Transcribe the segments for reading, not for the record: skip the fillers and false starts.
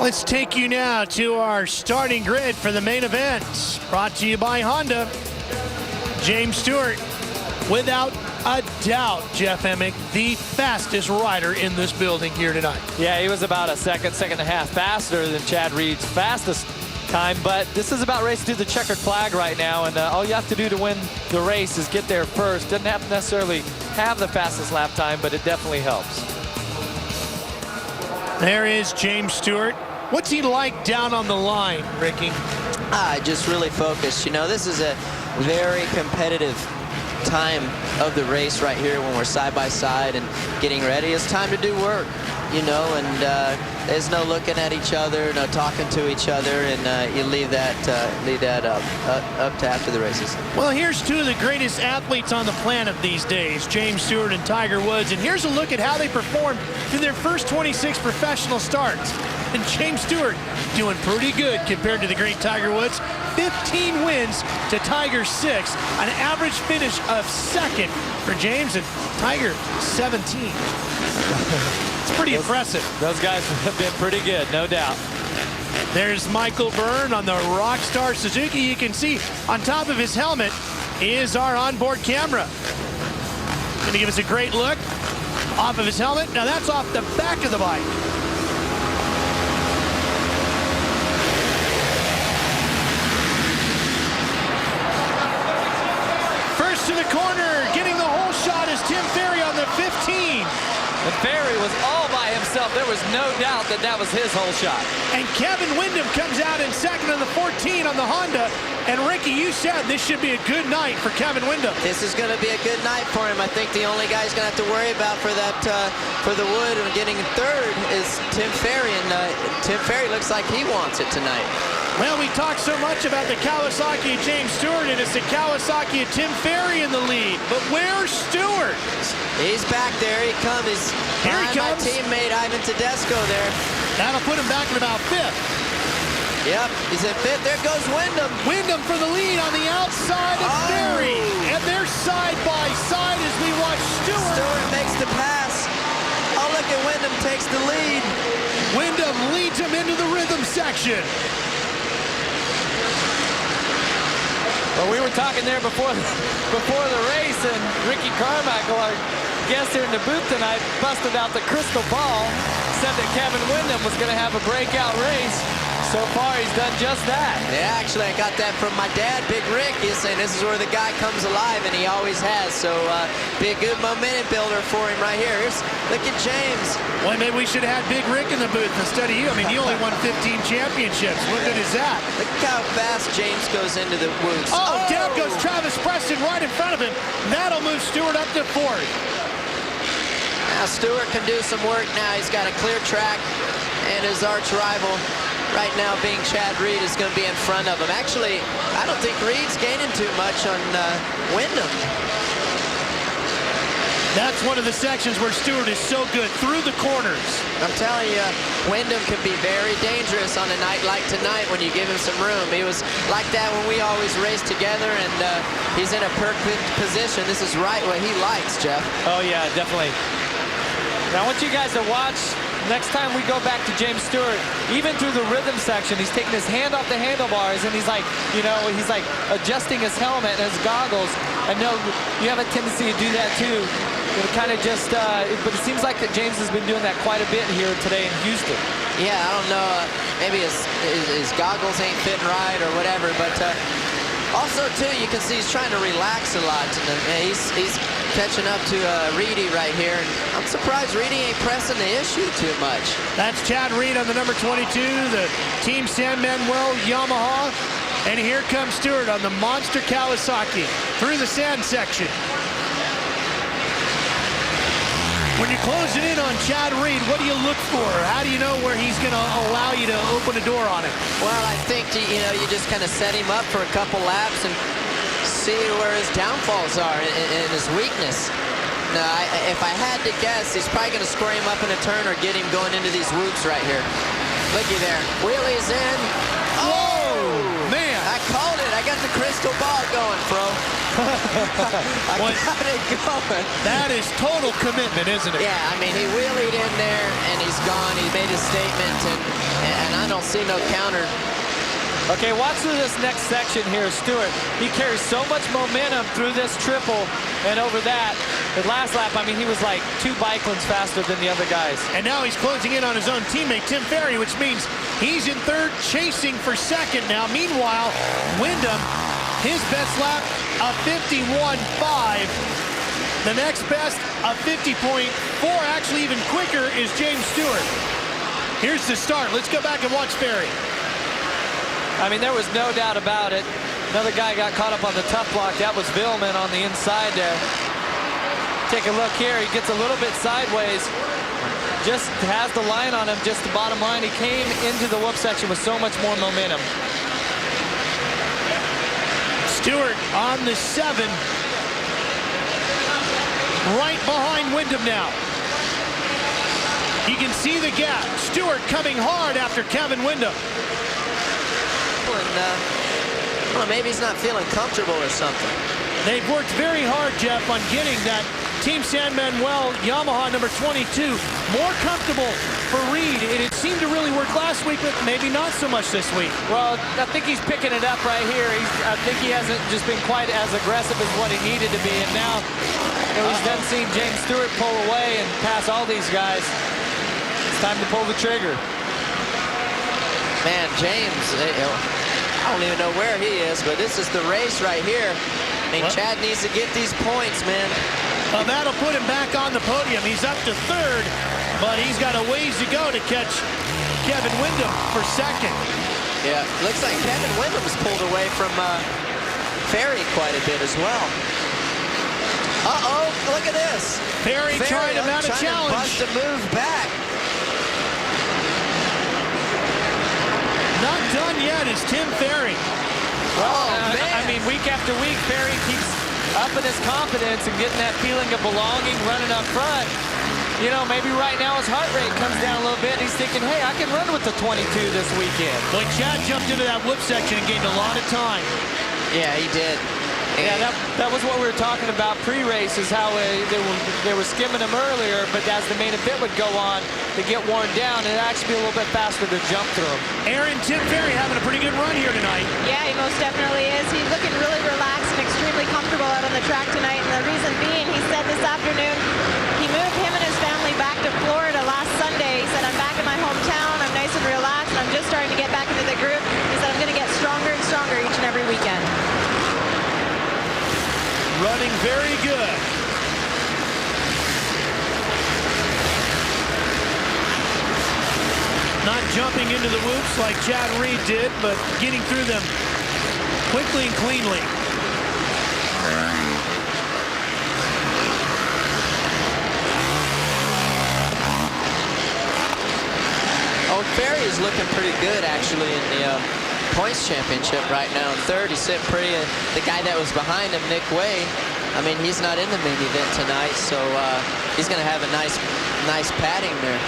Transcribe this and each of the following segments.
Let's take you now to our starting grid for the main event. Brought to you by Honda. James Stewart, without a doubt, Jeff Emmick, the fastest rider in this building here tonight. Yeah, he was about a second and a half faster than Chad Reed's fastest time, but this is about racing to the checkered flag right now, and all you have to do to win the race is get there first. Doesn't have to necessarily have the fastest lap time, but it definitely helps. There is James Stewart. What's he like down on the line, Ricky? Just really focused. You know, this is a very competitive time of the race right here when we're side by side and getting ready. It's time to do work, you know, and there's no looking at each other, no talking to each other, and you leave that up to after the races. Well, here's two of the greatest athletes on the planet these days, James Stewart and Tiger Woods, and here's a look at how they performed through their first 26 professional starts. And James Stewart doing pretty good compared to the great Tiger Woods. 15 wins to Tiger's 6, an average finish of second for James, and Tiger 17. It's pretty impressive. Those guys have been pretty good, no doubt. There's Michael Byrne on the Rockstar Suzuki. You can see on top of his helmet is our onboard camera. Going to give us a great look off of his helmet. Now that's off the back of the bike. First to the corner, getting the whole shot is Tim Ferry on the 15. And Ferry was all by himself. There was no doubt that that was his whole shot. And Kevin Windham comes out in second on the 14 on the Honda. And Ricky, you said this should be a good night for Kevin Windham. This is going to be a good night for him. I think the only guy he's going to have to worry about for that for the wood and getting third is Tim Ferry, and Tim Ferry looks like he wants it tonight. Well, we talked so much about the Kawasaki of James Stewart, and it's the Kawasaki of Tim Ferry in the lead. But where's Stewart? He's back there. He comes. Here he comes. My teammate Ivan Tedesco there. That'll put him back in about 5th. Yep, he's in 5th. There goes Windham. Windham for the lead on the outside of Ferry. And they're side by side as we watch Stewart. Stewart makes the pass. Oh, look at Windham takes the lead. Windham leads him into the rhythm section. Well, we were talking there before the race, and Ricky Carmichael, our guest here in the booth tonight, busted out the crystal ball, said that Kevin Windham was going to have a breakout race. So far, he's done just that. Yeah, actually, I got that from my dad, Big Rick. He's saying this is where the guy comes alive, and he always has. So, be a good momentum builder for him right here. Look at James. Well, maybe we should have had Big Rick in the booth instead of you. I mean, he only won 15 championships. What good is that? Look how fast James goes into the woods. Oh, down goes Travis Preston right in front of him. That'll move Stewart up to 4th. Now, Stewart can do some work now. He's got a clear track, and his arch rival right now being Chad Reed is going to be in front of him. Actually, I don't think Reed's gaining too much on Windham. That's one of the sections where Stewart is so good, through the corners. I'm telling you, Windham can be very dangerous on a night like tonight when you give him some room. He was like that when we always raced together, and he's in a perfect position. This is right what he likes, Jeff. Oh, yeah, definitely. Now, I want you guys to watch. Next time we go back to James Stewart, even through the rhythm section, he's taking his hand off the handlebars, and he's like, you know, he's like adjusting his helmet and his goggles. I know you have a tendency to do that too. You kind of just, but it seems like that James has been doing that quite a bit here today in Houston. Yeah, I don't know. Maybe his goggles ain't fitting right or whatever, but also too, you can see he's trying to relax a lot. And he's catching up to Reedy right here. And I'm surprised Reedy ain't pressing the issue too much. That's Chad Reed on the number 22, the Team San Manuel Yamaha. And here comes Stewart on the monster Kawasaki through the sand section. When you're closing in on Chad Reed, what do you look for? How do you know where he's going to allow you to open a door on it? Well, I think, you know, you just kind of set him up for a couple laps and see where his downfalls are and his weakness. Now, if I had to guess, he's probably going to square him up in a turn or get him going into these whoops right here. Looky there. Wheelies in. Oh, man. I called it. I got the crystal ball going, bro. I got it going. That is total commitment, isn't it? Yeah, I mean, he wheelied in there, and he's gone. He made his statement, and don't see no counter. Okay, watch through this next section here, Stewart. He carries so much momentum through this triple and over that. The last lap, I mean, he was like 2 bike lengths faster than the other guys. And now he's closing in on his own teammate, Tim Ferry, which means he's in third, chasing for second now. Meanwhile, Windham, his best lap, a 51.5. The next best, a 50.4. Actually, even quicker is James Stewart. Here's the start. Let's go back and watch Ferry. I mean, there was no doubt about it. Another guy got caught up on the tough block. That was Villman on the inside there. Take a look here. He gets a little bit sideways. Just has the line on him, just the bottom line. He came into the whoop section with so much more momentum. Stewart on the 7. Right behind Windham now. You can see the gap. Stewart coming hard after Kevin Windham. And, well, maybe he's not feeling comfortable or something. They've worked very hard, Jeff, on getting that Team San Manuel Yamaha number 22 more comfortable for Reed. It seemed to really work last week, but maybe not so much this week. Well, I think he's picking it up right here. I think he hasn't just been quite as aggressive as what he needed to be. And now he's done seeing James Stewart pull away and pass all these guys. It's time to pull the trigger. Man, James, I don't even know where he is, but this is the race right here. I mean, Chad needs to get these points, man. Well, that'll put him back on the podium. He's up to third, but he's got a ways to go to catch Kevin Windham for second. Yeah, looks like Kevin Windham's pulled away from Ferry quite a bit as well. Uh-oh, look at this. Ferry trying to mount a challenge. Bust a move back. Not done yet is Tim Ferry. Oh, man. I mean, week after week, Ferry keeps upping his confidence and getting that feeling of belonging, running up front. You know, maybe right now his heart rate comes down a little bit. And he's thinking, hey, I can run with the 22 this weekend. But Chad jumped into that whoop section and gained a lot of time. Yeah, he did. Yeah, that was what we were talking about pre-race, is how they were skimming him earlier, but as the main event would go on, they get worn down, and it'd actually be a little bit faster to jump through him. Aaron, Tim Ferry having a pretty good run here tonight. Yeah, he most definitely is. He's looking really relaxed and extremely comfortable out on the track tonight, and the reason being, he said this afternoon, he moved him and his family back to Florida last Sunday. He said, I'm back in my hometown, I'm nice and relaxed, and I'm just starting to get back into the group. He said, I'm going to get stronger and stronger each and every weekend. Running very good. Not jumping into the whoops like Chad Reed did, but getting through them quickly and cleanly. Oh, Ferry is looking pretty good, actually, in the points championship right now. In third, he's sitting pretty. The guy that was behind him, Nick Way, I mean, he's not in the main event tonight, so he's going to have a nice padding there.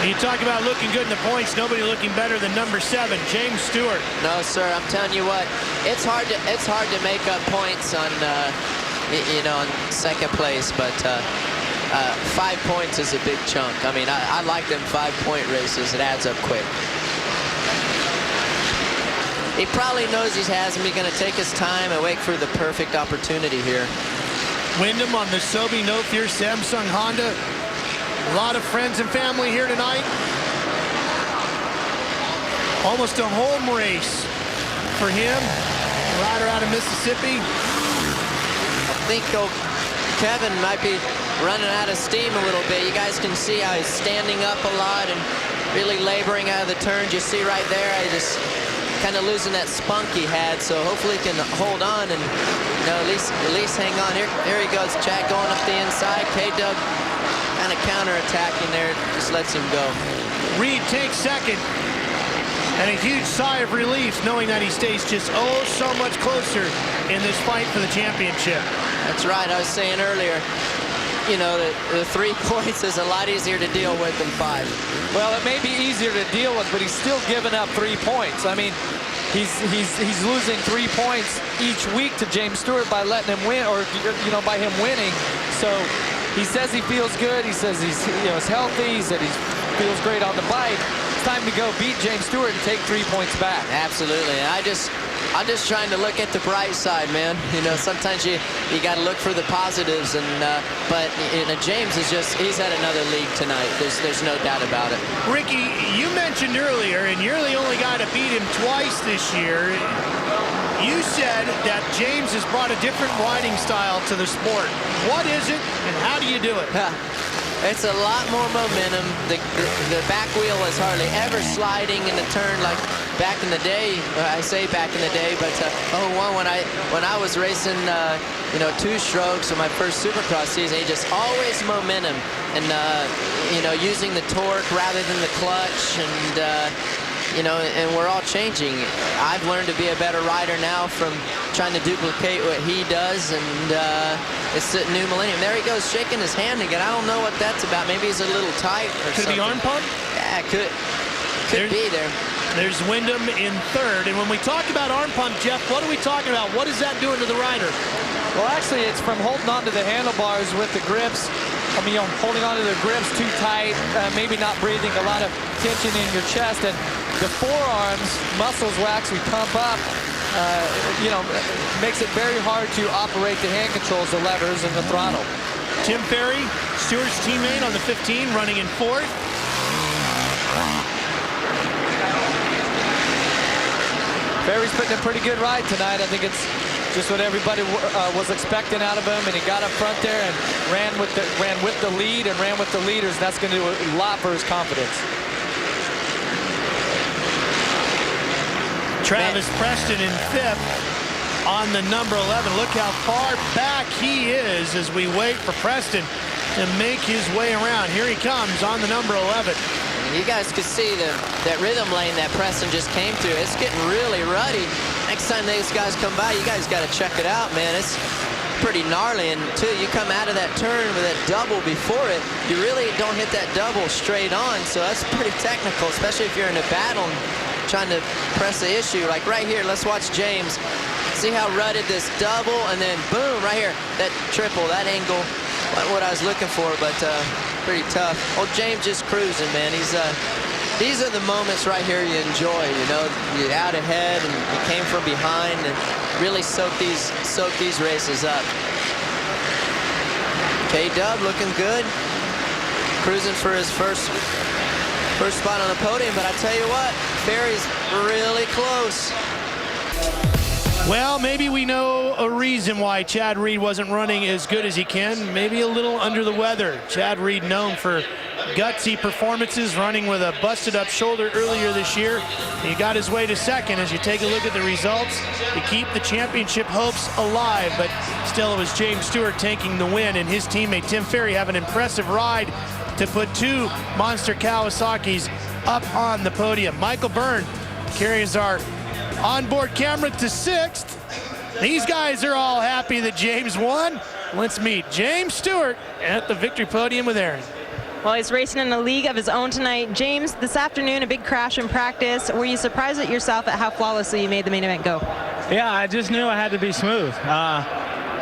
You talk about looking good in the points. Nobody looking better than number 7, James Stewart. No, sir. I'm telling you what, it's hard to make up points on on second place, but 5 points is a big chunk. I mean, I like them 5-point races. It adds up quick. He probably knows he has him. He's going to take his time and wait for the perfect opportunity here. Windham on the Sobe No Fear Samsung Honda. A lot of friends and family here tonight. Almost a home race for him. Rider out of Mississippi. I think Kevin might be running out of steam a little bit. You guys can see how he's standing up a lot and really laboring out of the turns. You see right there, I just kind of losing that spunk he had, so hopefully he can hold on and at least hang on. Here he goes, Chad going up the inside. K-Dub kind of counter-attacking there, just lets him go. Reed takes second, and a huge sigh of relief knowing that he stays just so much closer in this fight for the championship. That's right, I was saying earlier, the 3 points is a lot easier to deal with than 5. Well, it may be easier to deal with, but he's still giving up 3 points. I mean, he's losing 3 points each week to James Stewart by letting him win, or by him winning. So he says he feels good. He says he's healthy. He said he feels great on the bike. it's time to go beat James Stewart and take 3 points back. Absolutely. And I'm just trying to look at the bright side, man. You know, sometimes you got to look for the positives, and but you know, James is he's had another league tonight. There's no doubt about it. Ricky, you mentioned earlier, and you're the only guy to beat him twice this year. You said that James has brought a different riding style to the sport. What is it, and how do you do it? It's a lot more momentum. The back wheel is hardly ever sliding in the turn like back in the day. I say back in the day, but when I was racing, you know, 2 strokes in my first Supercross season, just always momentum and you know, using the torque rather than the clutch, and you know, and we're all changing. I've learned to be a better rider now from trying to duplicate what he does, and it's the new millennium. There he goes, shaking his hand again. I don't know what that's about. Maybe he's a little tight or Could something. it be arm pump? Yeah, could be there. There's Windham in 3rd, and when we talk about arm pump, Jeff, what are we talking about? What is that doing to the rider? Well, actually, it's from holding onto the handlebars with the grips. I mean, you know, holding onto the grips too tight, maybe not breathing, a lot of tension in your chest, and the forearms muscles will actually pump up. You know, makes it very hard to operate the hand controls, the levers, and the throttle. Tim Ferry, Stewart's teammate on the 15, running in 4th. Ferry's putting a pretty good ride tonight. I think it's just what everybody was expecting out of him, and he got up front there and ran with the lead and ran with the leaders. That's going to do a lot for his confidence. Travis Preston in 5th on the number 11. Look how far back he is as we wait for Preston to make his way around. Here he comes on the number 11. You guys could see that rhythm lane that Preston just came through. It's getting really ruddy. Next time these guys come by, you guys got to check it out, man. It's pretty gnarly. And too, you come out of that turn with that double before it, you really don't hit that double straight on. So that's pretty technical, especially if you're in a battle and trying to press the issue. Like right here, let's watch James. See how rutted this double, and then boom, right here, that triple, that angle, what I was looking for, but pretty tough. Oh, James just cruising, man. These are the moments right here you enjoy, you know. You're out ahead and you came from behind and really soak these races up. K-Dub looking good. Cruising for his first spot on the podium, but I tell you what, Ferry's really close. Well, maybe we know a reason why Chad Reed wasn't running as good as he can. Maybe a little under the weather. Chad Reed known for gutsy performances, running with a busted up shoulder earlier this year. He got his way to 2nd as you take a look at the results to keep the championship hopes alive, but still it was James Stewart taking the win, and his teammate Tim Ferry have an impressive ride to put 2 monster Kawasaki's up on the podium. Michael Byrne carries our onboard camera to 6th. These guys are all happy that James won. Let's meet James Stewart at the victory podium with Aaron. Well, he's racing in a league of his own tonight. James, this afternoon, a big crash in practice. Were you surprised at yourself at how flawlessly you made the main event go? Yeah, I just knew I had to be smooth.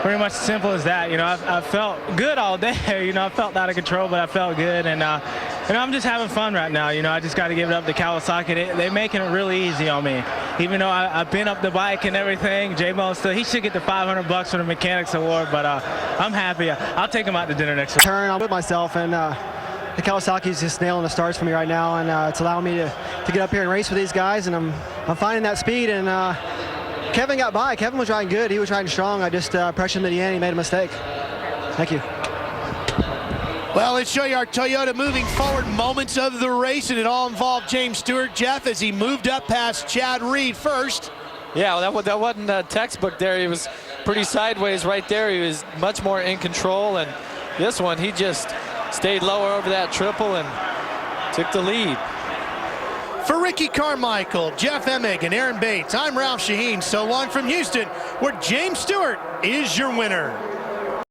Pretty much simple as that. You know, I felt good all day. You know, I felt out of control, but I felt good. And, you know, I'm just having fun right now. You know, I just got to give it up to Kawasaki. They're making it really easy on me. Even though I've been up the bike and everything, J-Mo still, he should get the $500 for the Mechanics Award, but I'm happy. I'll take him out to dinner next week. I'm with myself, and the Kawasaki's just nailing the stars for me right now, and it's allowing me to get up here and race with these guys, and I'm finding that speed, and Kevin got by. Kevin was riding good. He was riding strong. I just pressured him to the end. He made a mistake. Thank you. Well, let's show you our Toyota moving forward moments of the race, and it all involved James Stewart, Jeff, as he moved up past Chad Reed first. Yeah, well, that wasn't a textbook there. He was pretty sideways right there. He was much more in control, and this one, he just stayed lower over that triple and took the lead. For Ricky Carmichael, Jeff Emig, and Aaron Bates, I'm Ralph Shaheen. So long from Houston, where James Stewart is your winner.